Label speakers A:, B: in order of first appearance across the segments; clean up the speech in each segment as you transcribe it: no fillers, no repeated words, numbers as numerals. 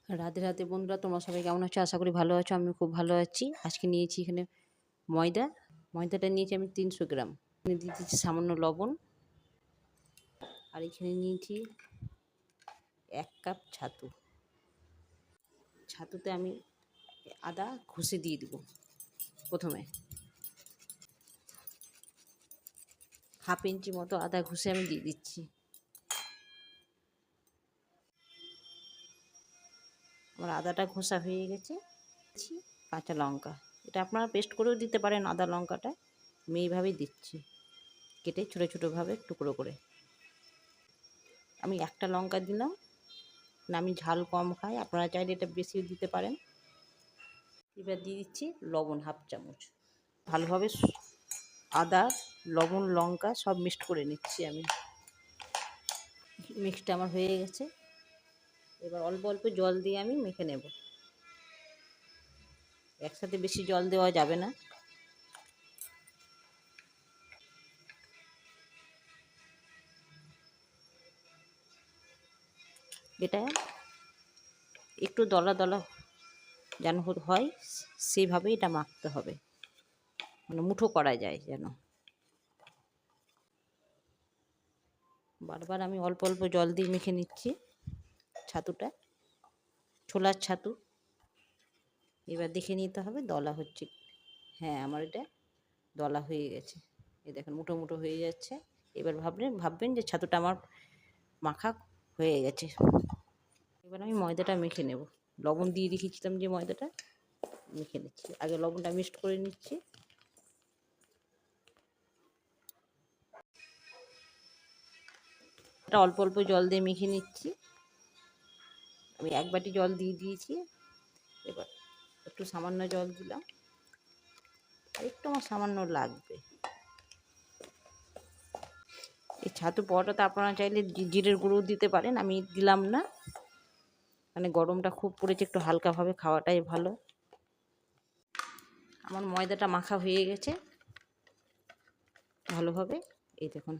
A: রাধে রাধে বন্ধুরা, তোমরা সবাই কেমন আছো? আশা করি ভালো আছো। আমি খুব ভালো আছি। আজকে নিয়েছি এখানে ময়দাটা নিয়েছি আমি 300 গ্রাম। এখানে দিয়ে দিচ্ছি সামান্য লবণ, আর এখানে নিয়েছি 1 কাপ ছাতুতে আমি আদা ঘষে দিয়ে দেবো। প্রথমে হাফ ইঞ্চি মতো আদা ঘষে আমি দিয়ে দিচ্ছি। আমার আদাটা ঘষা হয়ে গেছে। কাঁচা লঙ্কা, এটা আপনারা পেস্ট করেও দিতে পারেন। আদা লঙ্কাটা আমি এইভাবেই দিচ্ছি, কেটে ছোটো ছোটোভাবে টুকরো করে। আমি একটা লঙ্কা দিলাম না, আমি ঝাল কম খাই, আপনারা চাইলে এটা বেশিও দিতে পারেন। এবার দিয়ে দিচ্ছি লবণ হাফ চামচ। ভালোভাবে আদা লবণ লঙ্কা সব মিক্সড করে নিচ্ছি আমি। মিক্সটা আমার হয়ে গেছে। এবার অল্প অল্প জল দিয়ে আমি মেখে নেব। একসাথে বেশি জল দেওয়া যাবে না। এটা একটু দলা দলা যেন হয় সেইভাবে এটা মাখতে হবে, মানে মুঠো করা যায় যেন। বারবার আমি অল্প অল্প জল দিয়ে মেখে নিচ্ছি ছাতুটা, ছোলার ছাতু। এবার দেখে নিতে হবে দলা হচ্ছে। হ্যাঁ, আমার এটা দলা হয়ে গেছে। এই দেখেন মুঠো মুঠো হয়ে যাচ্ছে। এবার ভাববেন যে ছাতুটা আমার মাখা হয়ে গেছে। এবার আমি ময়দাটা মেখে নেব। লবণ দিয়ে রেখেছিলাম যে ময়দাটা মেখে নিচ্ছি। আগে লবণটা মিক্সড করে নিচ্ছি। এটা অল্প অল্প জল দিয়ে মেখে নিচ্ছি। আমি 1 বাটি জল দিয়ে দিয়েছি। এবার একটু সামান্য জল দিলাম, আর একটু আমার সামান্য লাগবে। এই ছাতু পরোটাতে আপনারা চাইলে জিরের গুঁড়ো দিতে পারেন, আমি দিলাম না, মানে গরমটা খুব পড়েছে, একটু হালকাভাবে খাওয়াটাই ভালো। আমার ময়দাটা মাখা হয়ে গেছে ভালোভাবে। এই দেখুন,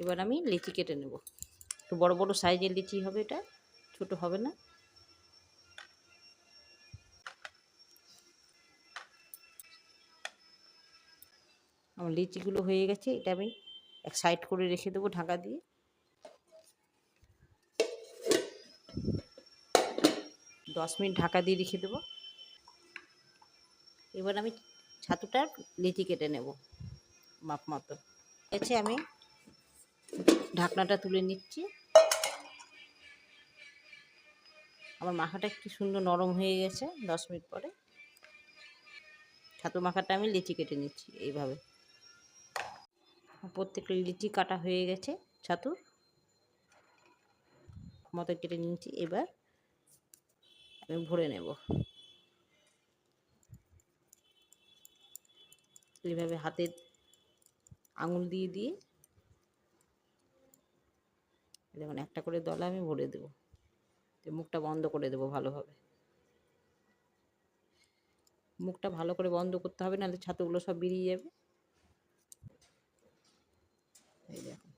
A: এবার আমি লিচি কেটে নেব। একটু বড় বড় সাইজের লিচি হবে, এটা ছোট হবে না। আমার লিচিগুলো হয়ে গেছে। এটা আমি এক সাইড করে রেখে দেবো ঢাকা দিয়ে। 10 মিনিট ঢাকা দিয়ে রেখে দেবো। এবার আমি ছাতুটার লিচি কেটে নেব মাপ মতো। আমি ঢাকনাটা তুলে নিচ্ছি। আমার মাখাটা একটু সুন্দর নরম হয়ে গেছে। 10 মিনিট পরে ছাতু মাখাটা আমি লিচি কেটে নিচ্ছি এইভাবে। প্রত্যেকটা লিচি কাটা হয়ে গেছে, ছাতুর মতো কেটে নিচ্ছি। এবার আমি ভরে নেব এইভাবে হাতের আঙুল দিয়ে দিয়ে। যেমন একটা করে দলা আমি ভরে দেবো। মুখটা বন্ধ করে দেবো ভালোভাবে। মুখটা ভালো করে বন্ধ করতে হবে, নাহলে ছাতুগুলো সব বেরিয়ে যাবে। এই দেখুন,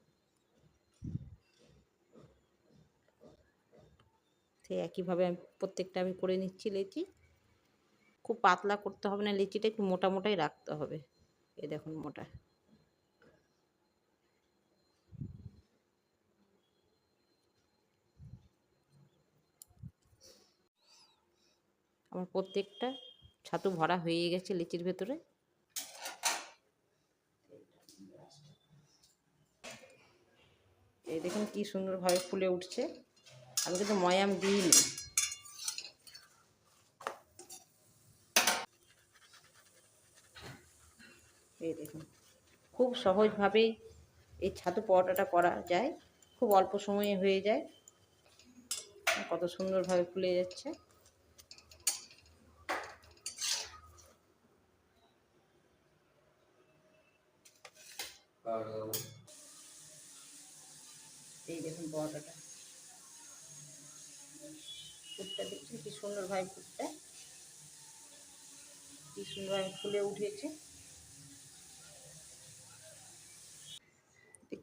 A: সেই একইভাবে আমি প্রত্যেকটা আমি করে নিচ্ছি লিচি। খুব পাতলা করতে হবে না, লিচিটা একটু মোটা মোটাই রাখতে হবে। এই দেখুন মোটা। আমার প্রত্যেকটা ছাতু ভরা হয়ে গেছে লিচির ভেতরে। এই দেখুন কি সুন্দরভাবে ফুলে উঠছে। আমি কিন্তু ময়াম দিইনি। এই দেখুন, খুব সহজভাবেই এই ছাতু পরোটাটা করা যায়। খুব অল্প সময়ে হয়ে যায়। কত সুন্দরভাবে ফুলে যাচ্ছে। এই দেখুন পরোটাটা, ফুটটা দেখছেন কি সুন্দরভাবে ফুটটা কি সুন্দরভাবে ফুলে উঠেছে।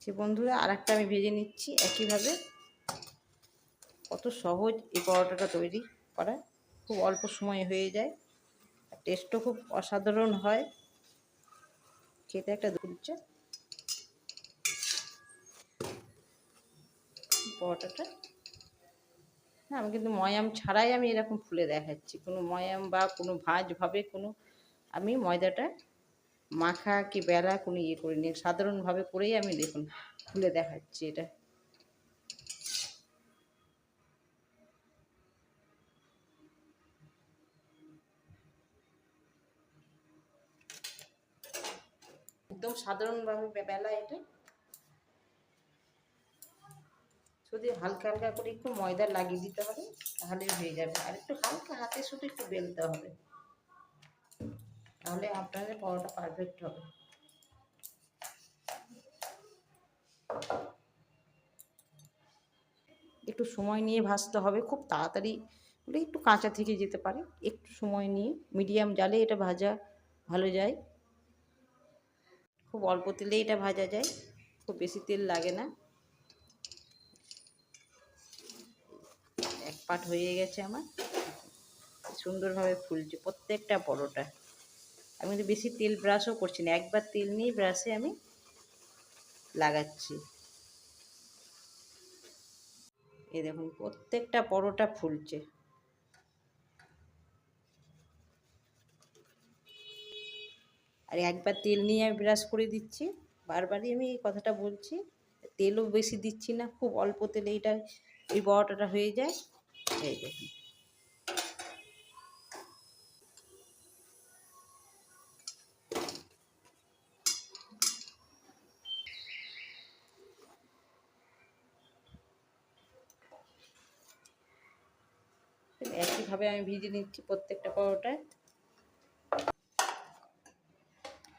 A: যে বন্ধুরা, আর একটা আমি ভেজে নিচ্ছি একইভাবে। কত সহজ এই পরোটাটা তৈরি করা, খুব অল্প সময়ে হয়ে যায়, টেস্টও খুব অসাধারণ হয়, খেতে একটা দুর্য পরোটাটা। হ্যাঁ, আমি কিন্তু ময়াম ছাড়াই আমি এরকম ফুলে দেখাচ্ছি, কোনো ময়াম বা কোনো ভাজভাবে কোনো আমি ময়দাটা মাখা কি বেলা কোনো ইয়ে করিনি, সাধারণভাবে করেই আমি দেখুন ফুলে দেখাচ্ছি। এটা একদম সাধারণভাবে বেলা, এটা শুধু হালকা হালকা করে একটু ময়দা লাগিয়ে দিতে হবে, তাহলে হয়ে যাবে। আর একটু হালকা হাতে শুধু একটু বেলতে হবে, তাহলে আপনাদের পরোটা পারফেক্ট হবে। একটু সময় নিয়ে ভাজতে হবে, খুব তাড়াতাড়ি হলে একটু কাঁচা থেকে যেতে পারে, একটু সময় নিয়ে মিডিয়াম জালে এটা ভাজা ভালো যায়। খুব অল্প তেলে এটা ভাজা যায়, খুব বেশি তেল লাগে না। এক পাট হয়ে গেছে আমার, সুন্দরভাবে ফুলছে প্রত্যেকটা পরোটা। আমি কিন্তু বেশি তেল ব্রাশও করছি না, একবার তেল নিয়ে ব্রাশে আমি লাগাচ্ছি। এই দেখুন প্রত্যেকটা পরোটা ফুলছে। আর একবার তেল নিয়ে আমি ব্রাশ করে দিচ্ছি, বারবারই আমি এই কথাটা বলছি, তেলও বেশি দিচ্ছি না, খুব অল্প তেলে এটা এই পরোটাটা হয়ে যায়। এই দেখুন একইভাবে আমি ভিজে নিচ্ছি প্রত্যেকটা পরোটায়।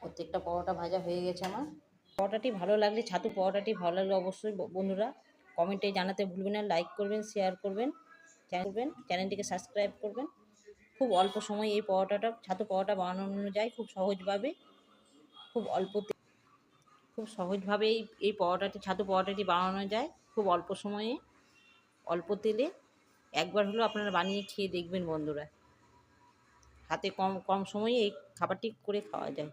A: প্রত্যেকটা পরোটা ভাজা হয়ে গেছে আমার। পরোটাটি ভালো লাগলে, ছাতু পরোটাটি ভালো লাগলে অবশ্যই বন্ধুরা কমেন্টে জানাতে ভুলবেন না, লাইক করবেন, শেয়ার করবেন, চ্যানেলটিকে সাবস্ক্রাইব করবেন। খুব অল্প সময়ে এই পরোটাটা, ছাতু পরোটা বানানো যায় খুব সহজভাবে, খুব খুব সহজভাবে এই পরোটাটি, ছাতু পরোটাটি বানানো যায় খুব অল্প সময়ে, অল্প তেলে। একবার হলেও আপনারা বানিয়ে খেয়ে দেখবেন বন্ধুরা, হাতে কম কম সময়ে এই খাবারটি করে খাওয়া যায়।